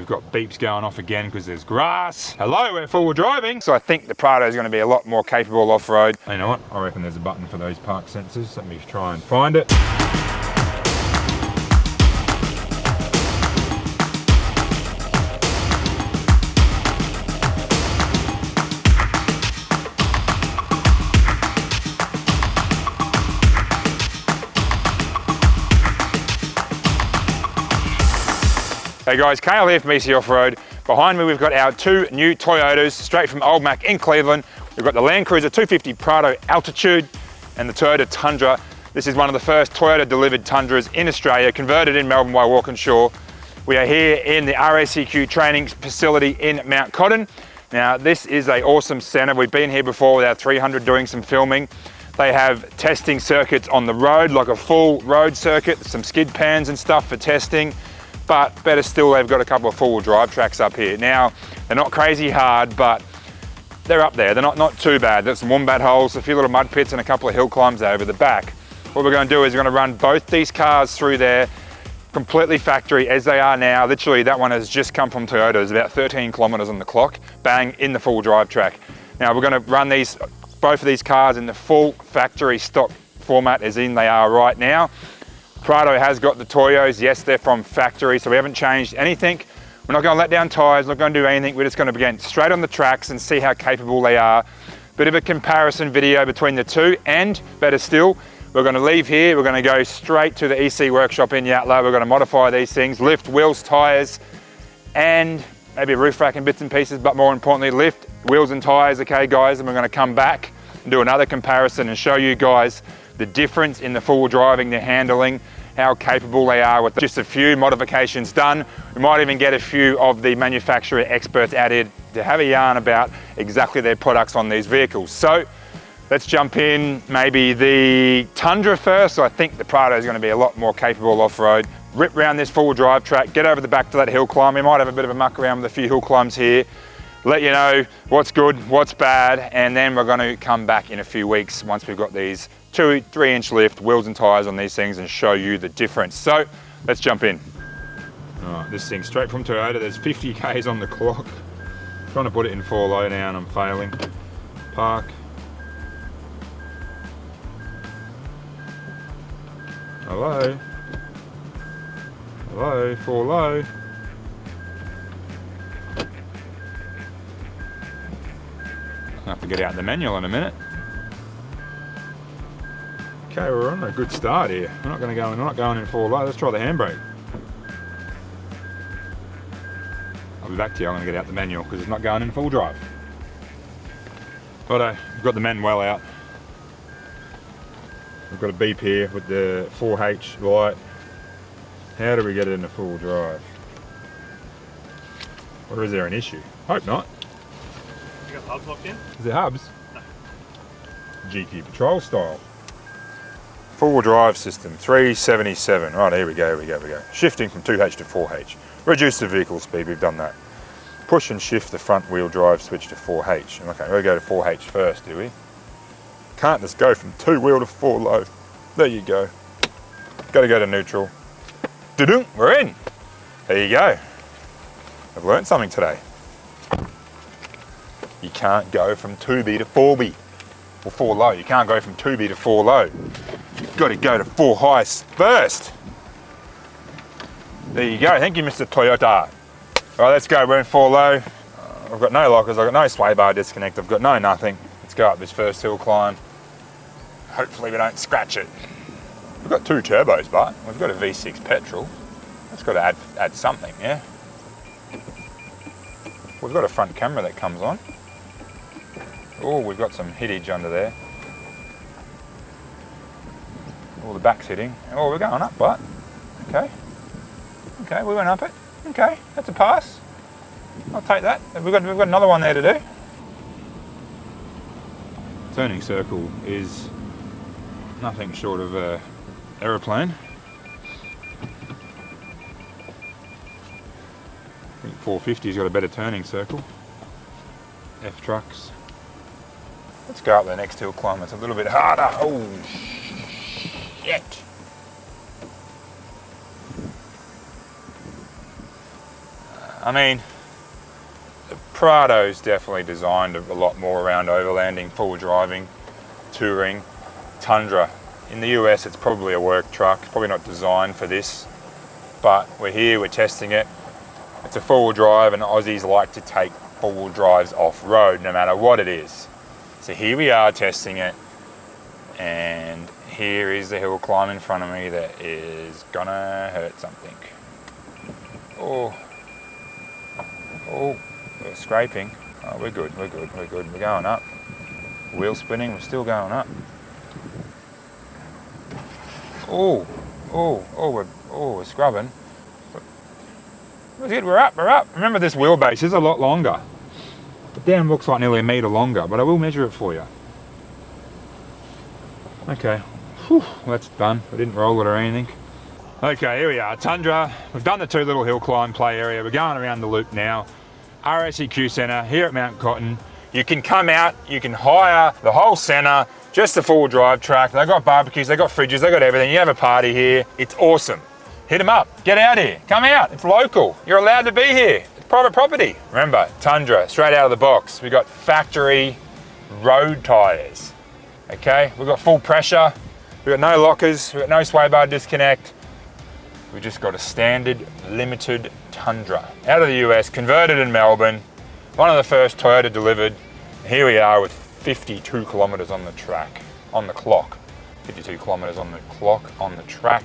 We've got beeps going off again because there's grass. Hello, we're forward driving. So I think the Prado is going to be a lot more capable off-road. You know what? I reckon there's a button for those park sensors. Let me try and find it. Hey guys, Kale here from EC Off-Road. Behind me we've got our two new Toyotas straight from Old Mac in Cleveland. We've got the Land Cruiser 250 Prado Altitude and the Toyota Tundra. This is one of the first Toyota delivered Tundras in Australia, converted in Melbourne by Walkinshaw. We are here in the RACQ training facility in Mount Cotton. Now this is an awesome centre. We've been here before with our 300 doing some filming. They have testing circuits on the road, like a full road circuit, some skid pans and stuff for testing. But better still, they've got a couple of four-wheel drive tracks up here. Now, they're not crazy hard, but they're up there. They're not too bad. There's some wombat holes, a few little mud pits, and a couple of hill climbs over the back. What we're going to do is we're going to run both these cars through there, completely factory as they are now. Literally, that one has just come from Toyota. It's about 13 kilometers on the clock, bang, in the full drive track. Now, we're going to run both of these cars in the full factory stock format as in they are right now. Prado has got the Toyos, yes, they're from factory, so we haven't changed anything. We're not going to let down tyres, not going to do anything. We're just going to begin straight on the tracks and see how capable they are. Bit of a comparison video between the two, and better still, we're going to leave here, we're going to go straight to the EC workshop in Yatala. We're going to modify these things, lift wheels, tyres, and maybe a roof rack and bits and pieces, but more importantly, lift wheels and tyres, okay guys, and we're going to come back and do another comparison and show you guys the difference in the full driving, the handling, how capable they are with just a few modifications done. We might even get a few of the manufacturer experts added to have a yarn about exactly their products on these vehicles. So let's jump in, maybe the Tundra first. So I think the Prado is going to be a lot more capable off-road. Rip around this full drive track, get over the back to that hill climb. We might have a bit of a muck around with a few hill climbs here. Let you know what's good, what's bad, and then we're going to come back in a few weeks once we've got these 2-3 inch lift, wheels and tyres on these things and show you the difference. So let's jump in. All right, this thing straight from Toyota, there's 50 Ks on the clock. Trying to put it in 4 low now and I'm failing. Park. Hello. Hello, 4 low. I'll have to get out the manual in a minute. Okay, we're on a good start here. We're not going in 4 low. Let's try the handbrake. I'll be back to you. I'm going to get out the manual because it's not going in full drive. Righto, we've got the manual out. We've got a beep here with the 4H light. How do we get it in a full drive? Or is there an issue? Hope not. You got the hubs locked in? Is it hubs? No. GP Patrol style. Four-wheel drive system, 377. Right, here we go. Shifting from 2H to 4H. Reduce the vehicle speed, we've done that. Push and shift the front wheel drive switch to 4H. Okay, we'll go to 4H first, do we? Can't just go from 2-wheel to 4 low. There you go. Got to go to neutral. Doo-doo, we're in. There you go. I've learned something today. You can't go from 2B to 4B. Or 4 low. You can't go from 2B to 4 low. You've got to go to 4 high first. There you go. Thank you, Mr. Toyota. All right, let's go. We're in 4 low. I've got no lockers. I've got no sway bar disconnect. I've got no nothing. Let's go up this first hill climb. Hopefully we don't scratch it. We've got 2 turbos, but we've got a V6 petrol. That's got to add something, yeah? We've got a front camera that comes on. Oh, we've got some hittage under there. Oh, the back's hitting. Oh, we're going up, but okay. Okay, we went up it. Okay, that's a pass. I'll take that. We've got another one there to do. Turning circle is nothing short of an aeroplane. I think 450's got a better turning circle. F trucks. Let's go up the next hill climb. It's a little bit harder. Oh, shit. I mean, the Prado's definitely designed a lot more around overlanding, full driving, touring. Tundra, in the US it's probably a work truck, it's probably not designed for this, but we're here, we're testing it. It's a four-wheel drive, and Aussies like to take four-wheel drives off-road no matter what it is. So here we are testing it, and here is the hill climb in front of me that is gonna hurt something. Oh, we're scraping. Oh, we're good, we're going up. Wheel spinning, we're still going up. We're scrubbing. We're up. Remember, this wheelbase is a lot longer. The dam looks like nearly a metre longer, but I will measure it for you. Okay, whew, that's done. I didn't roll it or anything. Okay, here we are, Tundra. We've done the two little hill climb play area. We're going around the loop now. RSEQ Centre here at Mount Cotton. You can come out, you can hire the whole centre, just a four-wheel drive track. They've got barbecues, they've got fridges, they've got everything. You have a party here. It's awesome. Hit them up, get out here, come out. It's local, you're allowed to be here. It's private property. Remember, Tundra, straight out of the box. We've got factory road tyres, okay? We've got full pressure, we've got no lockers, we've got no sway bar disconnect. We just got a standard limited Tundra. Out of the US, converted in Melbourne. One of the first Toyota delivered. Here we are with 52 kilometres on the track, on the clock. 52 kilometres on the clock, on the track.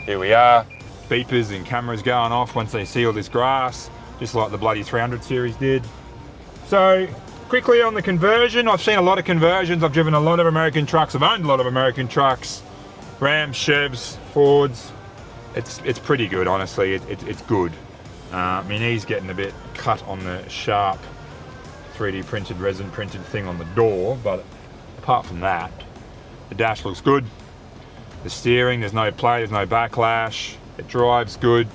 Here we are. Beepers and cameras going off once they see all this grass, just like the bloody 300 series did. So, quickly on the conversion, I've seen a lot of conversions. I've driven a lot of American trucks. I've owned a lot of American trucks. Rams, Chevs, Fords. It's pretty good, honestly. It's good. I mean, he's getting a bit cut on the sharp 3D printed, resin printed thing on the door, but apart from that, the dash looks good. The steering, there's no play, there's no backlash. It drives good.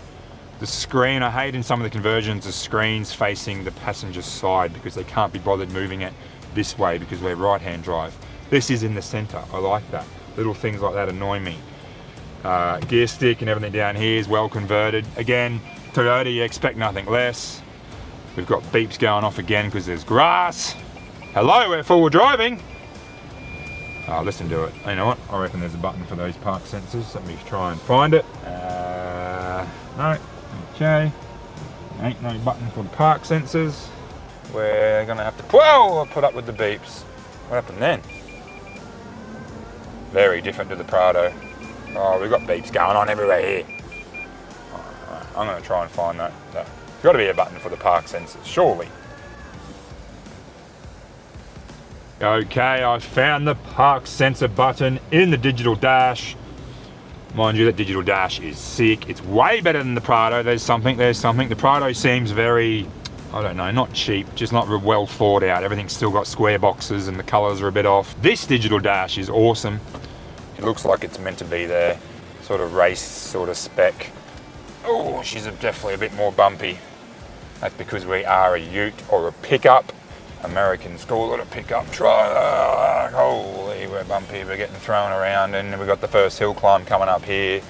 The screen, I hate in some of the conversions, the screen's facing the passenger side because they can't be bothered moving it this way because we're right-hand drive. This is in the center, I like that. Little things like that annoy me. Gear stick and everything down here is well converted. Again, Toyota, you expect nothing less. We've got beeps going off again because there's grass. Hello, we're forward driving. Oh, listen to it. You know what? I reckon there's a button for those park sensors. Let me try and find it. No. Okay. Ain't no button for the park sensors. We're gonna have to put up with the beeps. What happened then? Very different to the Prado. Oh, we've got beeps going on everywhere here. Right, I'm going to try and find that. There's got to be a button for the park sensors, surely. Okay, I found the park sensor button in the digital dash. Mind you, that digital dash is sick. It's way better than the Prado. There's something. The Prado seems very, I don't know, not cheap, just not well thought out. Everything's still got square boxes and the colors are a bit off. This digital dash is awesome. It looks like it's meant to be there, sort of race, sort of spec. Oh, she's definitely a bit more bumpy. That's because we are a ute or a pickup. Americans call it a pickup truck. Holy, we're bumpy, we're getting thrown around, and we've got the first hill climb coming up here.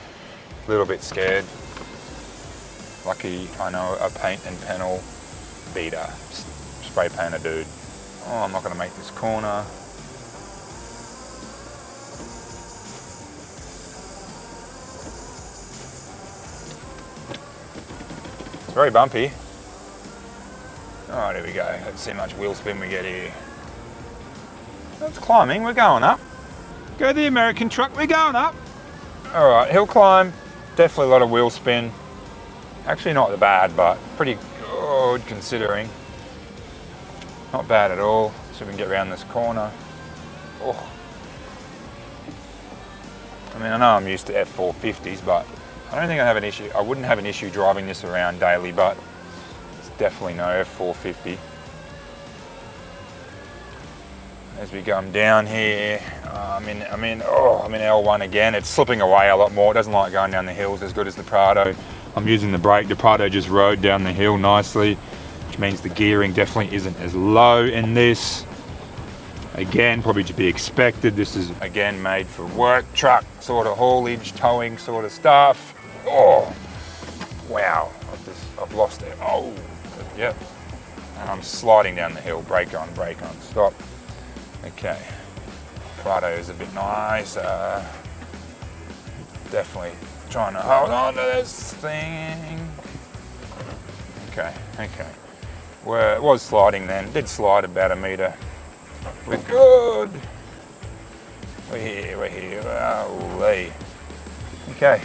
A little bit scared. Lucky I know a paint and panel beater, spray painter dude. Oh, I'm not gonna make this corner. It's very bumpy. Oh, there we go. Let's see how much wheel spin we get here. That's climbing, we're going up. Go the American truck, we're going up. All right, hill climb, definitely a lot of wheel spin. Actually not bad, but pretty good considering. Not bad at all. So we can get around this corner. Oh. I mean, I know I'm used to F450s, but I don't think I have an issue. I wouldn't have an issue driving this around daily, but it's definitely no F450. As we come down here, I'm in L1 again. It's slipping away a lot more. It doesn't like going down the hills as good as the Prado. I'm using the brake. The Prado just rode down the hill nicely, which means the gearing definitely isn't as low in this. Again, probably to be expected. This is again made for work truck sort of haulage, towing sort of stuff. Oh, wow. I've lost it. Oh, yep. And I'm sliding down the hill. Brake on, stop. Okay. Prado is a bit nicer. Definitely trying to hold on to this thing. Okay. Well, it was sliding then. It did slide about a metre. We're good. We're here. Holy. Okay.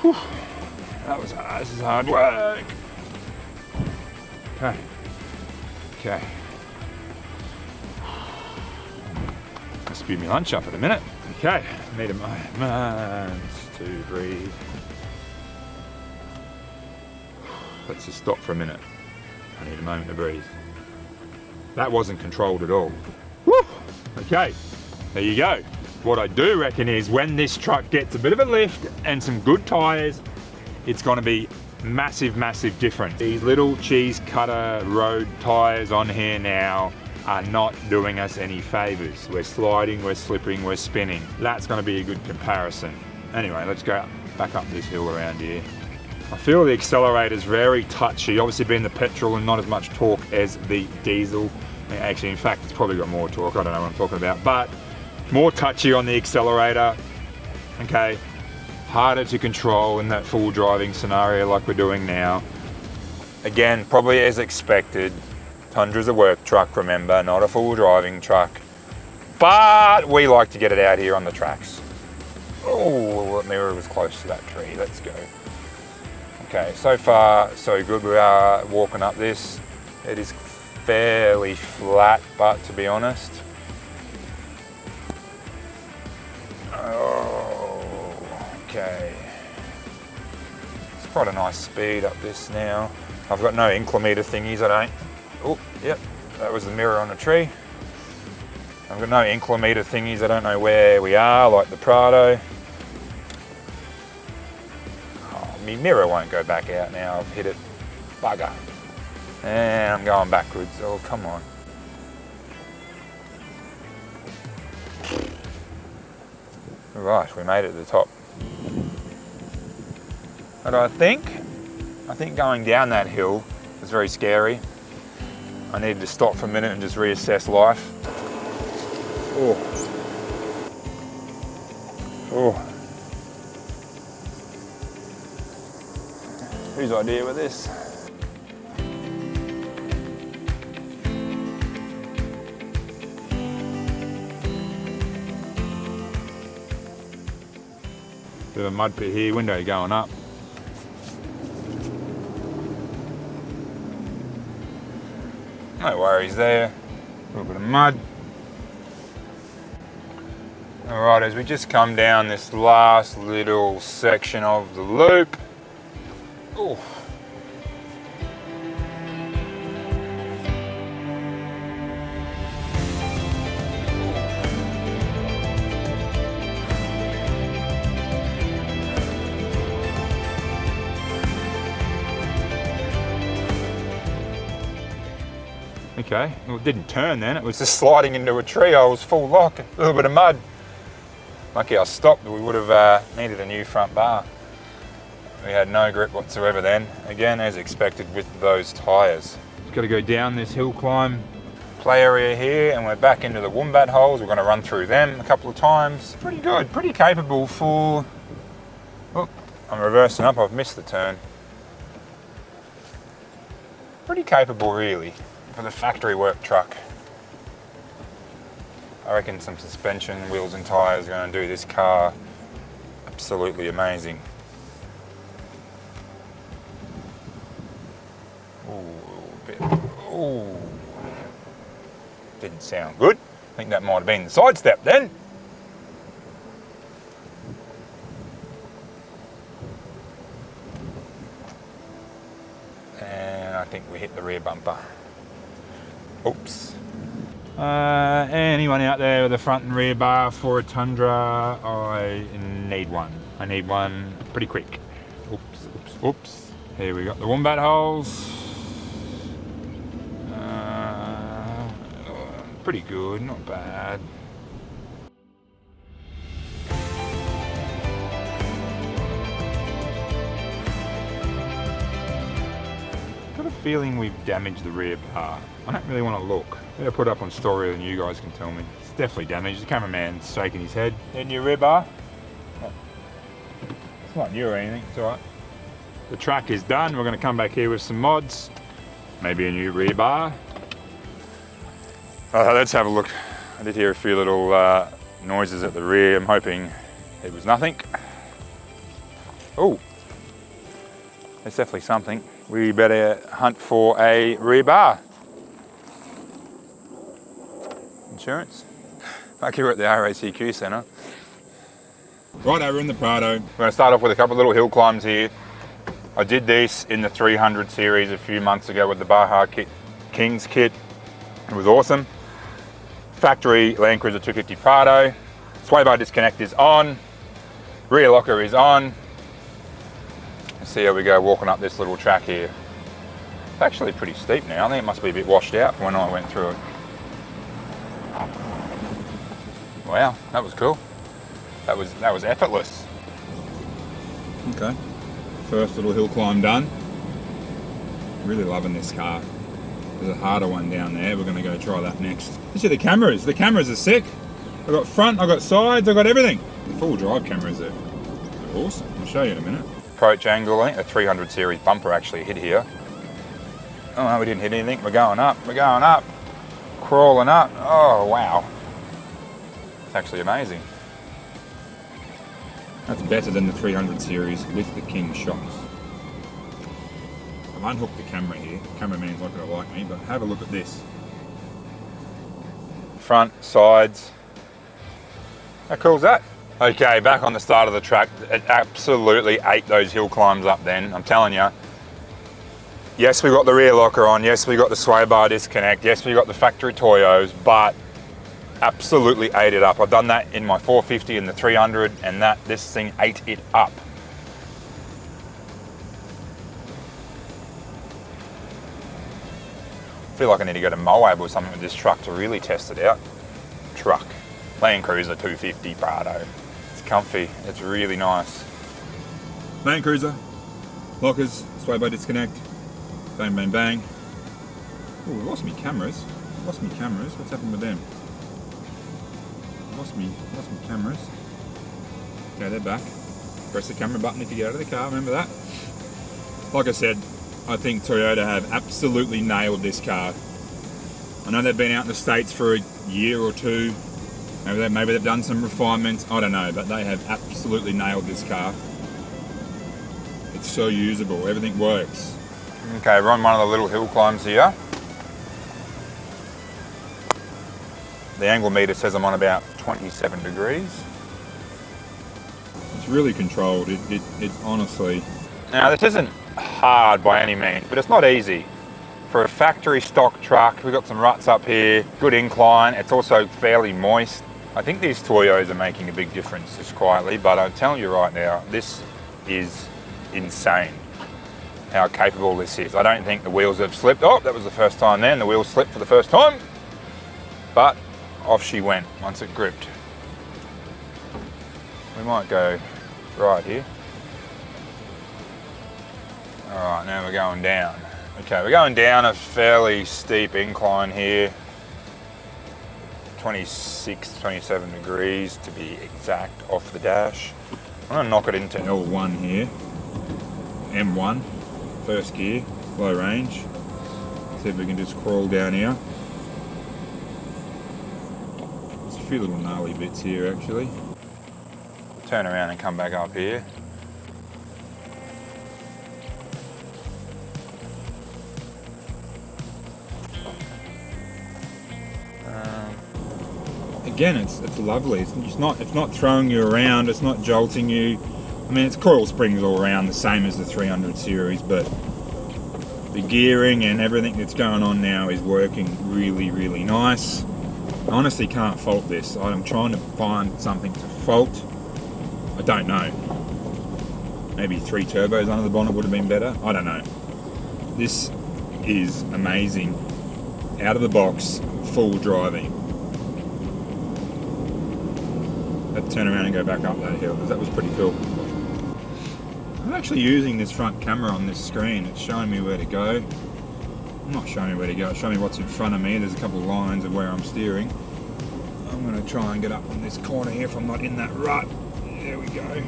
Whew. That was hard. This is hard work. Okay. I'll speed my lunch up in a minute. Okay. Need a moment to breathe. Let's just stop for a minute. I need a moment to breathe. That wasn't controlled at all. Woo! Okay, there you go. What I do reckon is when this truck gets a bit of a lift and some good tyres, it's going to be massive difference. These little cheese cutter road tyres on here now are not doing us any favours. We're sliding, we're slipping, we're spinning. That's going to be a good comparison. Anyway, let's go back up this hill around here. I feel the accelerator's very touchy, obviously being the petrol and not as much torque as the diesel. Actually, in fact, it's probably got more torque, I don't know what I'm talking about, but more touchy on the accelerator, okay? Harder to control in that full driving scenario like we're doing now. Again, probably as expected, Tundra's a work truck, remember, not a full driving truck. But we like to get it out here on the tracks. Oh, the mirror was close to that tree, let's go. Okay, so far so good. We are walking up this. It is fairly flat, but to be honest. Oh, okay. It's quite a nice speed up this now. I've got no inclimeter thingies, I don't. Oh, yep, that was the mirror on the tree. I've got no inclimeter thingies, I don't know where we are, like the Prado. My mirror won't go back out now, I've hit it. Bugger. And I'm going backwards, oh come on. Right, we made it to the top. But I think going down that hill was very scary. I needed to stop for a minute and just reassess life. Oh. Whose idea was this? Bit of a mud pit here, window going up. No worries there. A little bit of mud. Alright, as we just come down this last little section of the loop. Oh. Okay, well it didn't turn then, it was just sliding into a tree. I was full lock, a little bit of mud. Lucky I stopped, we would have needed a new front bar. We had no grip whatsoever then, again as expected with those tyres. Just got to go down this hill climb, play area here, and we're back into the wombat holes. We're going to run through them a couple of times. Pretty good, pretty capable for... Oh, I'm reversing up, I've missed the turn. Pretty capable really. For the factory work truck. I reckon some suspension, wheels and tyres are going to do this car absolutely amazing. Ooh, didn't sound good. I think that might have been the sidestep then. And I think we hit the rear bumper. Oops. Anyone out there with a front and rear bar for a Tundra? I need one. I need one pretty quick. Oops. Here we got the wombat holes. Pretty good, not bad. feeling we've damaged the rear bar. I don't really want to look. Better put it up on story and you guys can tell me. It's definitely damaged. The cameraman's shaking his head. Any new rear bar? Oh. It's not new or anything, it's alright. The track is done. We're going to come back here with some mods. Maybe a new rear bar. Let's have a look. I did hear a few little noises at the rear. I'm hoping it was nothing. Oh, there's definitely something. We better hunt for a rear bar. Insurance. Back here at the RACQ Centre. Right over in the Prado. We're going to start off with a couple of little hill climbs here. I did this in the 300 series a few months ago with the Baja Kings kit. It was awesome. Factory Land Cruiser 250 Prado. Sway bar disconnect is on. Rear locker is on. Let's see how we go walking up this little track here. It's actually pretty steep now. I think it must be a bit washed out from when I went through it. Wow, that was cool. That was effortless. Okay, first little hill climb done. Really loving this car. There's a harder one down there. We're going to go try that next. You see the cameras. The cameras are sick. I've got front, I've got sides, I've got everything. The full drive cameras are awesome. I'll show you in a minute. Approach angle, I think a 300 series bumper actually hit here. Oh no, we didn't hit anything. We're going up, crawling up. Oh wow. It's actually amazing. That's better than the 300 series with the King shocks. I've unhooked the camera here. The cameraman's not going to like me, but have a look at this. Front, sides. How cool is that? Okay, back on the start of the track. It absolutely ate those hill climbs up then, I'm telling you. Yes, we got the rear locker on. Yes, we got the sway bar disconnect. Yes, we got the factory Toyos, but absolutely ate it up. I've done that in my 450 and the 300, and this thing ate it up. I feel like I need to go to Moab or something with this truck to really test it out. Truck. Land Cruiser 250 Prado. It's comfy, it's really nice. Land Cruiser, lockers, sway bar disconnect, bang, bang, bang. Oh, we lost me cameras. What's happened with them? Lost me cameras. Okay, they're back. Press the camera button if you get out of the car, remember that? Like I said, I think Toyota have absolutely nailed this car. I know they've been out in the States for a year or two. Maybe they've done some refinements, I don't know, but they have absolutely nailed this car. It's so usable, everything works. Okay, we're on one of the little hill climbs here. The angle meter says I'm on about 27 degrees. It's really controlled, it's honestly... Now this isn't hard by any means, but it's not easy. For a factory stock truck, we've got some ruts up here, good incline, it's also fairly moist. I think these Toyos are making a big difference just quietly, but I'm telling you right now, this is insane how capable this is. I don't think the wheels have slipped. Oh, that was the first time then, the wheels slipped for the first time. But off she went once it gripped. We might go right here. All right, now we're going down. Okay, we're going down a fairly steep incline here. 26, 27 degrees to be exact off the dash. I'm gonna knock it into L1 here. M1, first gear, low range. See if we can just crawl down here. There's a few little gnarly bits here actually. Turn around and come back up here. Again, it's lovely. It's not throwing you around. It's not jolting you. I mean, it's coil springs all around, the same as the 300 series, but the gearing and everything that's going on now is working really, really nice. I honestly can't fault this. I'm trying to find something to fault. I don't know. Maybe 3 turbos under the bonnet would have been better. I don't know. This is amazing. Out of the box, full driving. Let's turn around and go back up that hill because that was pretty cool. I'm actually using this front camera on this screen. It's showing me where to go. I'm not showing me where to go, show me what's in front of me. There's a couple of lines of where I'm steering. I'm going to try and get up on this corner here if I'm not in that rut. There we go.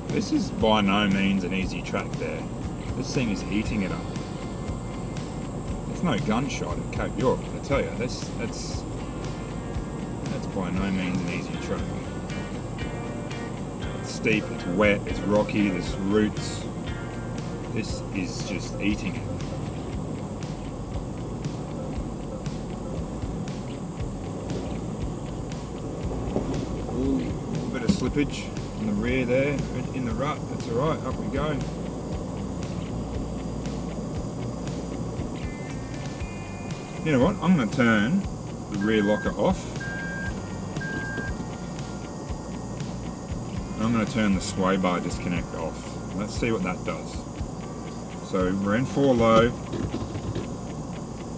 This is by no means an easy track there. This thing is eating it up. There's no gunshot at Cape York, I tell you. That's by no means an easy track. It's steep, it's wet, it's rocky, there's roots. This is just eating it. Ooh, a little bit of slippage in the rear there, in the rut. That's alright, up we go. You know what, I'm going to turn the rear locker off. I'm going to turn the sway bar disconnect off. Let's see what that does. So we're in 4 low,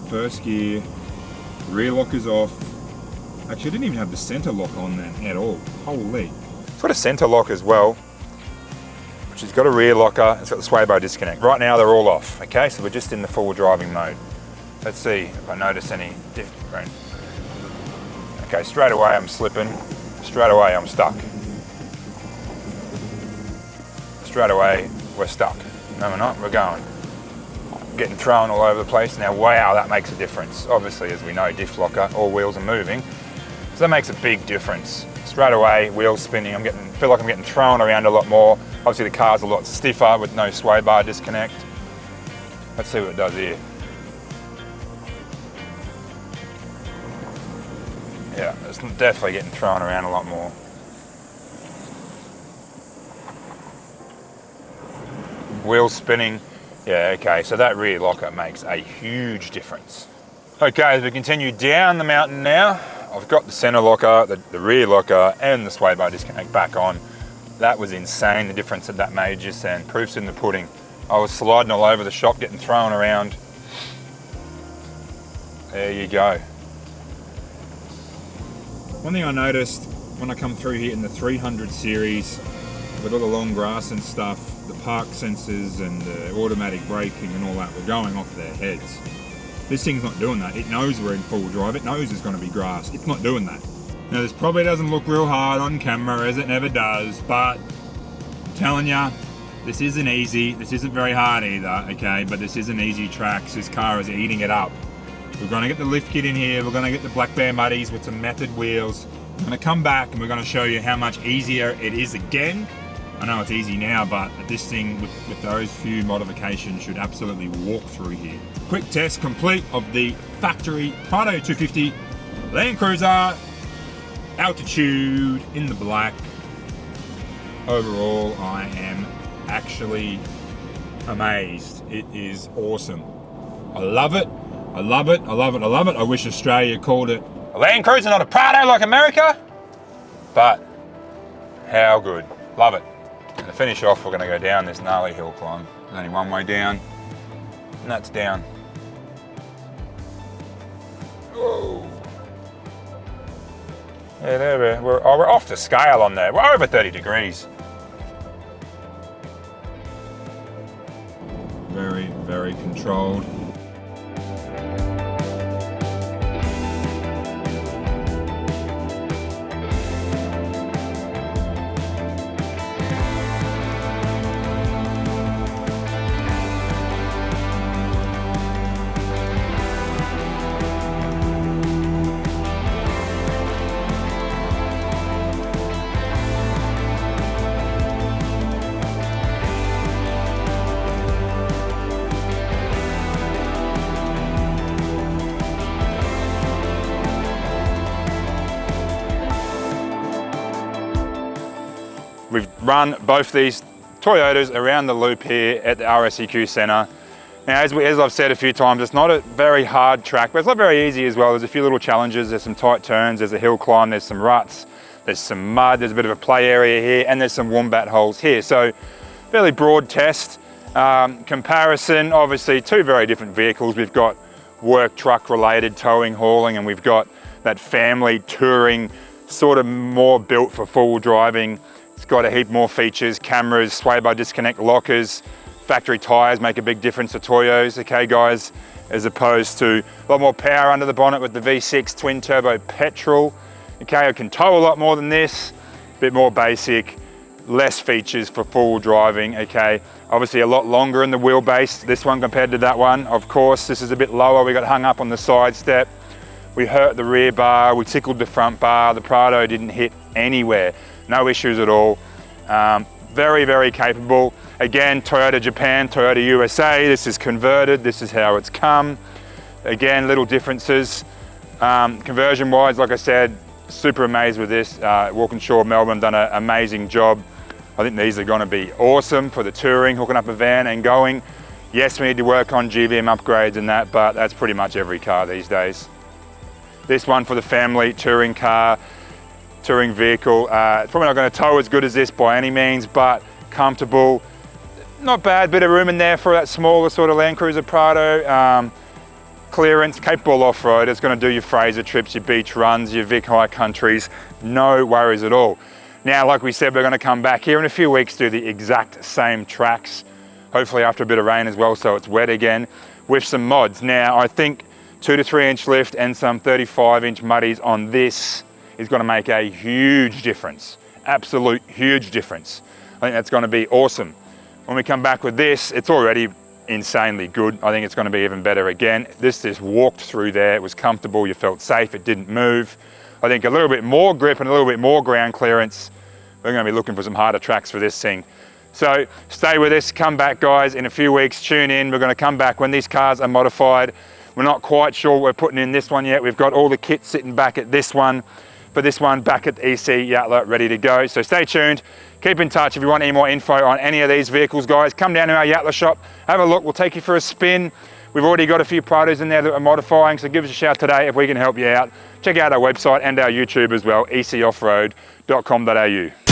first gear, rear lock is off. Actually, I didn't even have the center lock on then at all. Holy. It's got a center lock as well, which has got a rear locker, it's got the sway bar disconnect. Right now they're all off, okay? So we're just in the forward driving mode. Let's see if I notice any different. Okay, straight away I'm slipping, straight away I'm stuck. Straight away we're stuck. No we're not, we're going. Getting thrown all over the place. Now wow, that makes a difference. Obviously, as we know, diff locker, all wheels are moving. So that makes a big difference. Straight away, wheels spinning, feel like I'm getting thrown around a lot more. Obviously the car's a lot stiffer with no sway bar disconnect. Let's see what it does here. Yeah, it's definitely getting thrown around a lot more. Wheels spinning. Yeah, okay, so that rear locker makes a huge difference. Okay, as we continue down the mountain now, I've got the center locker, the rear locker, and the sway bar disconnect back on. That was insane, the difference that made just then. Proof's in the pudding. I was sliding all over the shop, getting thrown around. There you go. One thing I noticed when I come through here in the 300 series, with all the long grass and stuff, the park sensors and the automatic braking and all that were going off their heads. This thing's not doing that. It knows we're in full drive. It knows there's going to be grass. It's not doing that. Now this probably doesn't look real hard on camera, as it never does, but I'm telling ya, this isn't easy. This isn't very hard either, okay? But this isn't easy tracks. This car is eating it up. We're going to get the lift kit in here. We're going to get the Black Bear Muddies with some method wheels. I'm going to come back and we're going to show you how much easier it is again. I know it's easy now, but this thing with those few modifications should absolutely walk through here. Quick test complete of the factory Prado 250 Land Cruiser, altitude in the black. Overall, I am actually amazed. It is awesome. I love it. I love it. I love it. I love it. I wish Australia called it a Land Cruiser, not a Prado like America, but how good. Love it. And to finish off, we're going to go down this gnarly hill climb. There's only one way down, and that's down. Whoa. Yeah, there we're off to scale on there. We're over 30 degrees. Very, very controlled. We've run both these Toyotas around the loop here at the RSEQ Centre. Now, as I've said a few times, it's not a very hard track, but it's not very easy as well. There's a few little challenges, there's some tight turns, there's a hill climb, there's some ruts, there's some mud, there's a bit of a play area here, and there's some wombat holes here. So, fairly broad test. Comparison, obviously, two very different vehicles. We've got work truck related towing, hauling, and we've got that family touring, sort of more built for full driving It's got a heap more features, cameras, sway bar disconnect lockers, factory tires make a big difference to Toyos, okay guys, as opposed to a lot more power under the bonnet with the V6 twin turbo petrol. Okay, it can tow a lot more than this, a bit more basic, less features for full driving, okay. Obviously a lot longer in the wheelbase, this one compared to that one. Of course, this is a bit lower, we got hung up on the side step. We hurt the rear bar, we tickled the front bar, the Prado didn't hit anywhere. No issues at all. Very, very capable. Again, Toyota Japan, Toyota USA, this is converted, this is how it's come. Again, little differences. Conversion-wise, like I said, super amazed with this. Walkinshaw, Melbourne done an amazing job. I think these are gonna be awesome for the touring, hooking up a van and going. Yes, we need to work on GVM upgrades and that, but that's pretty much every car these days. This one for the family, touring car, touring vehicle. It's probably not gonna tow as good as this by any means, but comfortable. Not bad, bit of room in there for that smaller sort of Land Cruiser Prado. Clearance, capable off-road. It's gonna do your Fraser trips, your beach runs, your Vic High countries. No worries at all. Now, like we said, we're gonna come back here in a few weeks, do the exact same tracks, hopefully after a bit of rain as well, so it's wet again, with some mods. Now, I think 2 to 3 inch lift and some 35-inch muddies on this is gonna make a huge difference. Absolute huge difference. I think that's gonna be awesome. When we come back with this, it's already insanely good. I think it's gonna be even better again. This just walked through there, it was comfortable, you felt safe, it didn't move. I think a little bit more grip and a little bit more ground clearance. We're gonna be looking for some harder tracks for this thing. So stay with us, come back guys, in a few weeks, tune in. We're gonna come back when these cars are modified. We're not quite sure what we're putting in this one yet. We've got all the kits sitting back at this one, for this one back at the EC Yatla ready to go. So stay tuned, keep in touch if you want any more info on any of these vehicles guys. Come down to our Yatla shop, have a look, we'll take you for a spin. We've already got a few Prados in there that are modifying, so give us a shout today if we can help you out. Check out our website and our YouTube as well, ecoffroad.com.au.